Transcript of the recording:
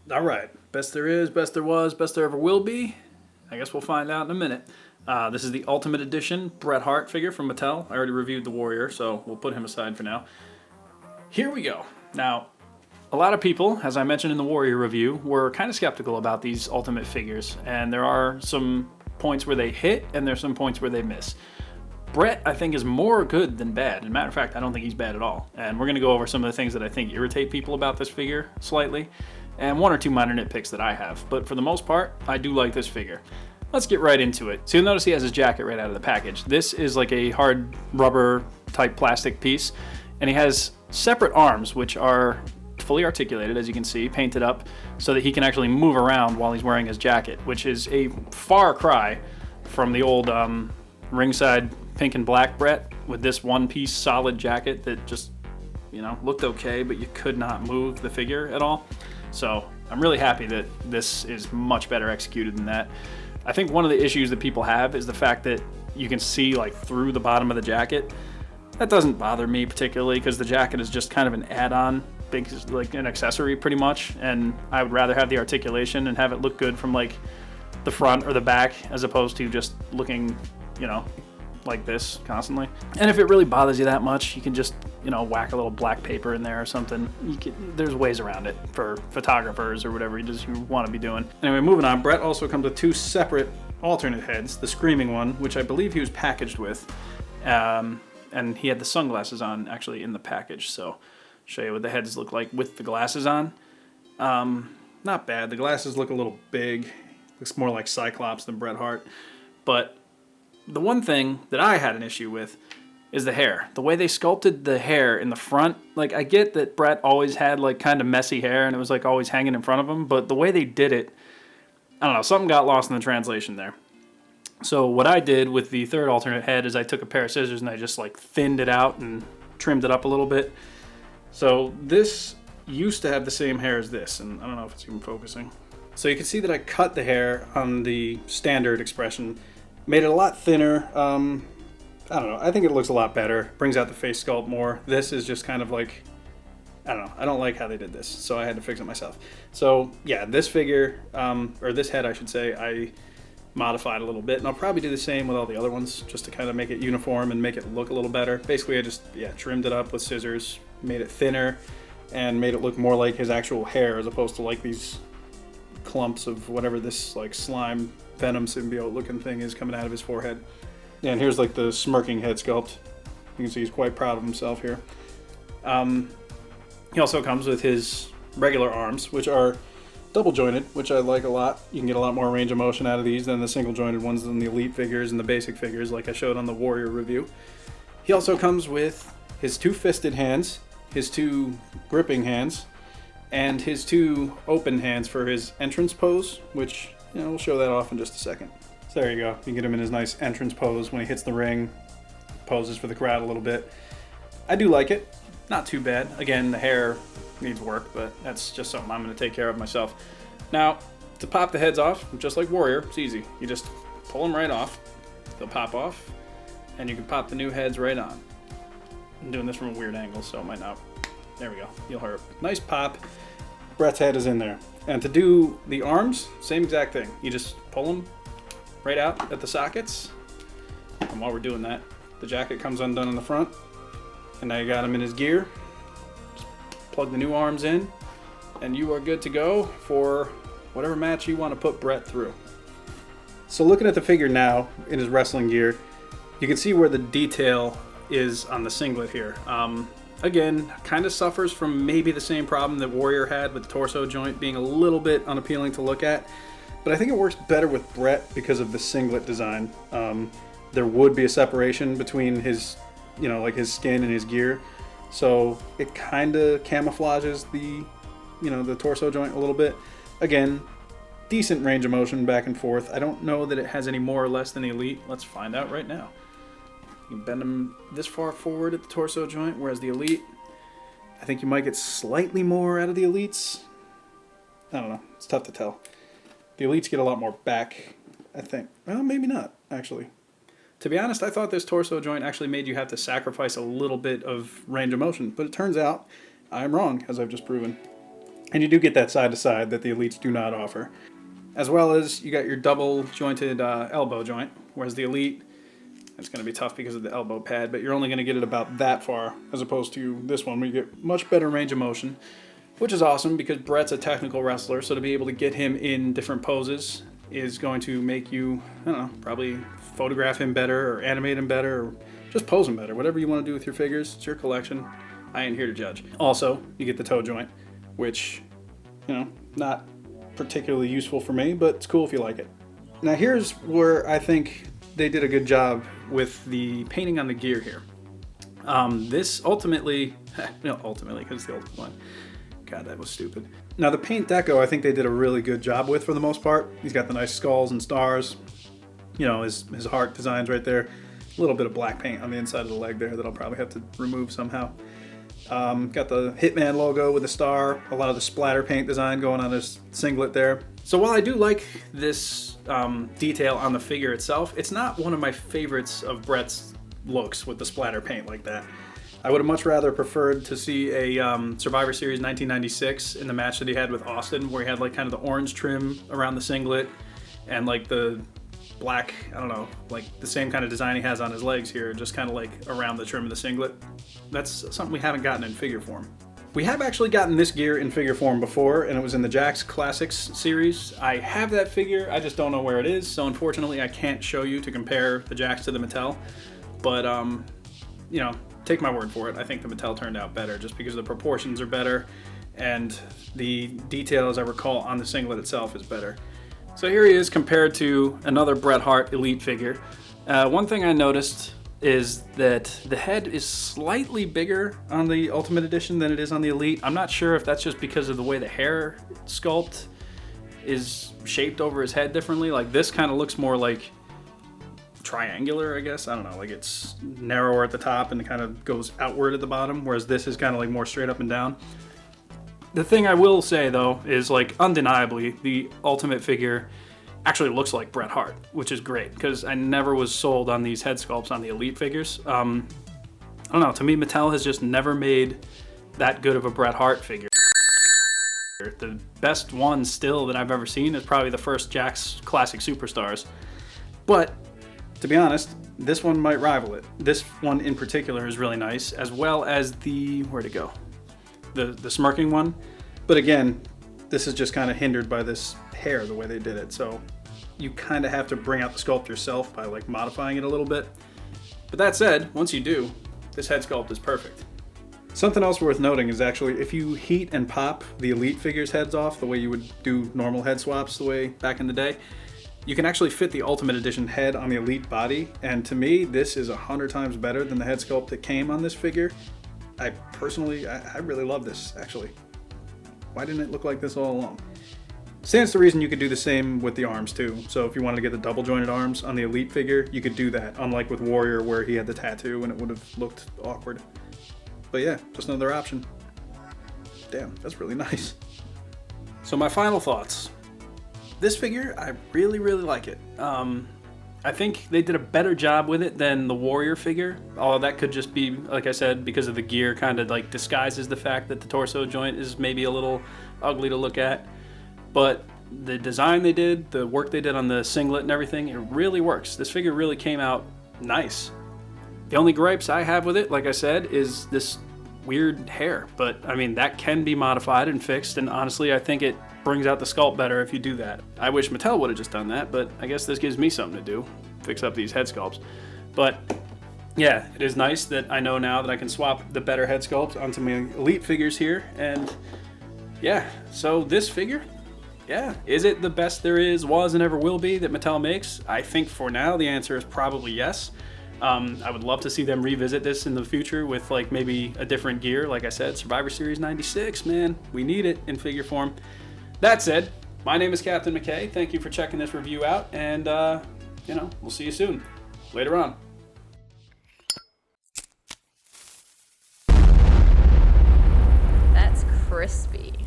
All right, best there is, best there was, best there ever will be. I guess we'll find out in a minute. This is the Ultimate Edition Bret Hart figure from Mattel. I already reviewed the Warrior, so we'll put him aside for now. Here we go. Now, a lot of people, as I mentioned in the Warrior review, were kind of skeptical about these Ultimate figures, and there are some points where they hit, and there's some points where they miss. Bret, I think, is more good than bad. As a matter of fact, I don't think he's bad at all. And we're going to go over some of the things that I think irritate people about this figure slightly, and one or two minor nitpicks that I have. But for the most part, I do like this figure. Let's get right into it. So you'll notice he has his jacket right out of the package. This is like a hard rubber type plastic piece, and he has separate arms, which are fully articulated, as you can see, painted up so that he can actually move around while he's wearing his jacket, which is a far cry from the old ringside pink and black Bret with this one-piece solid jacket that just, you know, looked okay, but you could not move the figure at all. So I'm really happy that this is much better executed than that. I think one of the issues that people have is the fact that you can see like through the bottom of the jacket. That doesn't bother me particularly because the jacket is just kind of an add-on, like an accessory pretty much, and I would rather have the articulation and have it look good from like the front or the back as opposed to just looking, you know, like this constantly. And if it really bothers you that much, you can just, you know, whack a little black paper in there or something. There's ways around it for photographers or whatever you want to be doing. Anyway, moving on, Bret also comes with two separate alternate heads. The Screaming one, which I believe he was packaged with, and he had the sunglasses on actually in the package. So I'll show you what the heads look like with the glasses on. Not bad. The glasses look a little big. Looks more like Cyclops than Bret Hart. But the one thing that I had an issue with is the hair. The way they sculpted the hair in the front, like I get that Bret always had like kind of messy hair and it was like always hanging in front of him, but the way they did it, I don't know, something got lost in the translation there. So what I did with the third alternate head is I took a pair of scissors and I just like thinned it out and trimmed it up a little bit. So this used to have the same hair as this, and I don't know if it's even focusing. So you can see that I cut the hair on the standard expression, made it a lot thinner. I don't know, I think it looks a lot better, brings out the face sculpt more. This is just kind of like, I don't know, I don't like how they did this, so I had to fix it myself. So yeah, this figure, or this head I should say, I modified a little bit, and I'll probably do the same with all the other ones, just to kind of make it uniform and make it look a little better. Basically I just, yeah, trimmed it up with scissors, made it thinner, and made it look more like his actual hair as opposed to like these clumps of whatever this like slime venom symbiote looking thing is coming out of his forehead. And here's like the smirking head sculpt. You can see he's quite proud of himself here. He also comes with his regular arms, which are double jointed, which I like a lot. You can get a lot more range of motion out of these than the single jointed ones in the Elite figures and the basic figures like I showed on the Warrior review. He also comes with his two fisted hands, his two gripping hands, and his two open hands for his entrance pose, which, you know, we'll show that off in just a second. So there you go. You can get him in his nice entrance pose when he hits the ring, poses for the crowd a little bit. I do like it. Not too bad. Again, the hair needs work, but that's just something I'm going to take care of myself. Now, to pop the heads off, just like Warrior, it's easy. You just pull them right off. They'll pop off, and you can pop the new heads right on. I'm doing this from a weird angle, so it might not. There we go. You'll hear it. Nice pop. Bret's head is in there. And to do the arms, same exact thing. You just pull them right out at the sockets. And while we're doing that, the jacket comes undone in the front. And now you got him in his gear. Just plug the new arms in. And you are good to go for whatever match you want to put Bret through. So looking at the figure now in his wrestling gear, you can see where the detail is on the singlet here. Again, kind of suffers from maybe the same problem that Warrior had with the torso joint being a little bit unappealing to look at, but I think it works better with Bret because of the singlet design. There would be a separation between his, you know, like his skin and his gear, so it kind of camouflages the, you know, the torso joint a little bit. Again, decent range of motion back and forth. I don't know that it has any more or less than the Elite. Let's find out right now. You can bend them this far forward at the torso joint, whereas the Elite, I think you might get slightly more out of the Elites. I don't know. It's tough to tell. The Elites get a lot more back, I think. Well, maybe not, actually. To be honest, I thought this torso joint actually made you have to sacrifice a little bit of range of motion, but it turns out I'm wrong, as I've just proven. And you do get that side to side that the Elites do not offer. As well as you got your double jointed elbow joint, whereas the Elite, it's going to be tough because of the elbow pad, but you're only going to get it about that far, as opposed to this one where you get much better range of motion, which is awesome because Bret's a technical wrestler, so to be able to get him in different poses is going to make you, I don't know, probably photograph him better or animate him better or just pose him better. Whatever you want to do with your figures, it's your collection. I ain't here to judge. Also, you get the toe joint, which, not particularly useful for me, but it's cool if you like it. Now here's where I think they did a good job with the painting on the gear here. This ultimately, ultimately, because it's the ultimate one. God, that was stupid. Now the paint deco, I think they did a really good job with for the most part. He's got the nice skulls and stars. His heart designs right there. A little bit of black paint on the inside of the leg there that I'll probably have to remove somehow. Got the Hitman logo with the star, a lot of the splatter paint design going on his singlet there. So while I do like this detail on the figure itself, it's not one of my favorites of Bret's looks with the splatter paint like that. I would have much rather preferred to see a Survivor Series 1996 in the match that he had with Austin, where he had like kind of the orange trim around the singlet and like the black, I don't know, like the same kind of design he has on his legs here, just kind of like around the trim of the singlet. That's something we haven't gotten in figure form. We have actually gotten this gear in figure form before, and it was in the Jakks Classics series. I have that figure, I just don't know where it is, so unfortunately I can't show you to compare the Jakks to the Mattel. But, take my word for it, I think the Mattel turned out better just because the proportions are better and the detail, as I recall, on the singlet itself is better. So here he is compared to another Bret Hart Elite figure. One thing I noticed is that the head is slightly bigger on the Ultimate Edition than it is on the Elite. I'm not sure if that's just because of the way the hair sculpt is shaped over his head differently. Like this kind of looks more like triangular, I guess. I don't know, like it's narrower at the top and it kind of goes outward at the bottom, whereas this is kind of like more straight up and down. The thing I will say though is like undeniably the Ultimate figure actually looks like Bret Hart, which is great because I never was sold on these head sculpts on the Elite figures. I don't know, to me Mattel has just never made that good of a Bret Hart figure. The best one still that I've ever seen is probably the first Jakks Classic Superstars, but to be honest, this one might rival it. This one in particular is really nice, as well as the, where'd it go? The smirking one. But again, this is just kind of hindered by this hair, the way they did it. So you kind of have to bring out the sculpt yourself by like modifying it a little bit. But that said, once you do, this head sculpt is perfect. Something else worth noting is actually if you heat and pop the Elite figures' heads off the way you would do normal head swaps the way back in the day, you can actually fit the Ultimate Edition head on the Elite body, and to me, this is 100 times better than the head sculpt that came on this figure. I really love this, actually. Why didn't it look like this all along? Stands to reason you could do the same with the arms too. So if you wanted to get the double jointed arms on the Elite figure, you could do that, unlike with Warrior where he had the tattoo and it would have looked awkward. But yeah, just another option. Damn, that's really nice. So my final thoughts. This figure, I really, really like it. I think they did a better job with it than the Warrior figure, although that could just be, like I said, because of the gear kind of like disguises the fact that the torso joint is maybe a little ugly to look at. But the design they did, the work they did on the singlet and everything, it really works. This figure really came out nice. The only gripes I have with it, like I said, is this weird hair, but I mean that can be modified and fixed, and honestly I think it brings out the sculpt better if you do that. I wish Mattel would have just done that, but I guess this gives me something to do, fix up these head sculpts. But yeah, it is nice that I know now that I can swap the better head sculpt onto my Elite figures here, and yeah, so this figure, yeah, is it the best there is, was, and ever will be that Mattel makes? I think for now the answer is probably yes. I would love to see them revisit this in the future with like maybe a different gear. Like I said, Survivor Series 96, man, we need it in figure form. That said, my name is Captain McKay. Thank you for checking this review out, and we'll see you soon. Later on. That's crispy.